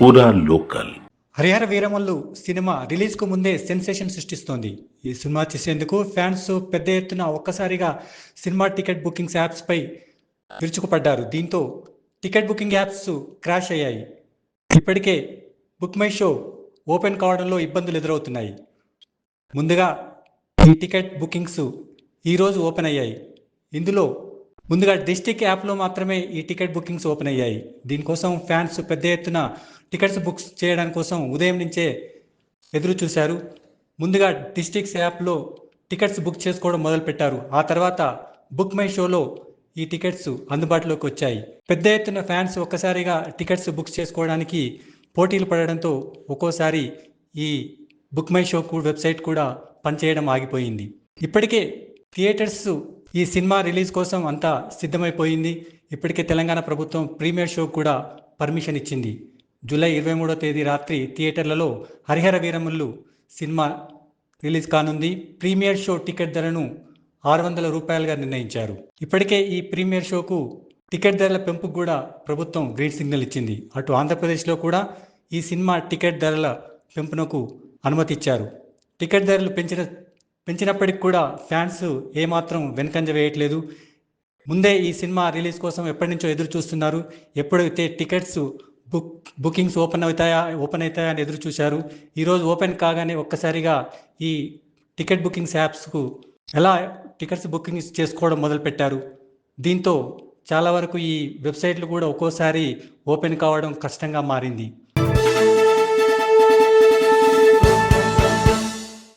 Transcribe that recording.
పూరా local. Harihara Veeramallu cinema release కు ముందే సెన్సేషన్ సృష్టిస్తోంది. ఈ సినిమా చూసేందుకు ఫ్యాన్స్ పెద్ద ఎత్తున ఒక్కసారిగా సినిమా టికెట్ బుకింగ్స్ యాప్స్ పై విరుచుకుపడ్డారు. దీంతో టికెట్ బుకింగ్ యాప్స్ క్రాష్ అయ్యాయి. ఇప్పటికే బుక్ మై షో ఓపెన్ కావడంలో ఇబ్బందులు ఎదురవుతున్నాయి. ముందుగా ఈ టికెట్ బుకింగ్స్ ఈరోజు ఓపెన్ అయ్యాయి. ఇందులో ముందుగా డిస్టిక్ యాప్లో మాత్రమే ఈ టికెట్ బుకింగ్స్ ఓపెన్ అయ్యాయి. దీనికోసం ఫ్యాన్స్ పెద్ద ఎత్తున టికెట్స్ బుక్స్ చేయడానికి కోసం ఉదయం నుంచే ఎదురు చూశారు. ముందుగా డిస్టిక్స్ యాప్లో టికెట్స్ బుక్ చేసుకోవడం మొదలుపెట్టారు. ఆ తర్వాత బుక్ మై షోలో ఈ టికెట్స్ అందుబాటులోకి వచ్చాయి. పెద్ద ఎత్తున ఫ్యాన్స్ ఒక్కసారిగా టికెట్స్ బుక్ చేసుకోవడానికి పోటీలు పడడంతో ఒక్కోసారి ఈ బుక్ మై షో వెబ్సైట్ కూడా పనిచేయడం ఆగిపోయింది. ఇప్పటికే థియేటర్స్ ఈ సినిమా రిలీజ్ కోసం అంతా సిద్ధమైపోయింది. ఇప్పటికే తెలంగాణ ప్రభుత్వం ప్రీమియర్ షో కూడా పర్మిషన్ ఇచ్చింది. జూలై 23వ తేదీ రాత్రి థియేటర్లలో హరిహర వీరమల్లు సినిమా రిలీజ్ కానుంది. ప్రీమియర్ షో టికెట్ ధరను ₹600గా నిర్ణయించారు. ఇప్పటికే ఈ ప్రీమియర్ షోకు టికెట్ ధరల పెంపుకు కూడా ప్రభుత్వం గ్రీన్ సిగ్నల్ ఇచ్చింది. అటు ఆంధ్రప్రదేశ్లో కూడా ఈ సినిమా టికెట్ ధరల పెంపునకు అనుమతి ఇచ్చారు. టికెట్ ధరలు పెంచినప్పటికి కూడా ఫ్యాన్స్ ఏమాత్రం వెనుకంజ వేయట్లేదు. ముందే ఈ సినిమా రిలీజ్ కోసం ఎప్పటి నుంచో ఎదురు చూస్తున్నారు. ఎప్పుడైతే టికెట్స్ బుకింగ్స్ ఓపెన్ అవుతాయా అని ఎదురు చూశారు. ఈరోజు ఓపెన్ కాగానే ఒక్కసారిగా ఈ టికెట్ బుకింగ్స్ యాప్స్కు ఎలా టికెట్స్ బుకింగ్స్ చేసుకోవడం మొదలుపెట్టారు. దీంతో చాలా వరకు ఈ వెబ్సైట్లు కూడా ఒక్కోసారి ఓపెన్ కావడం కష్టంగా మారింది.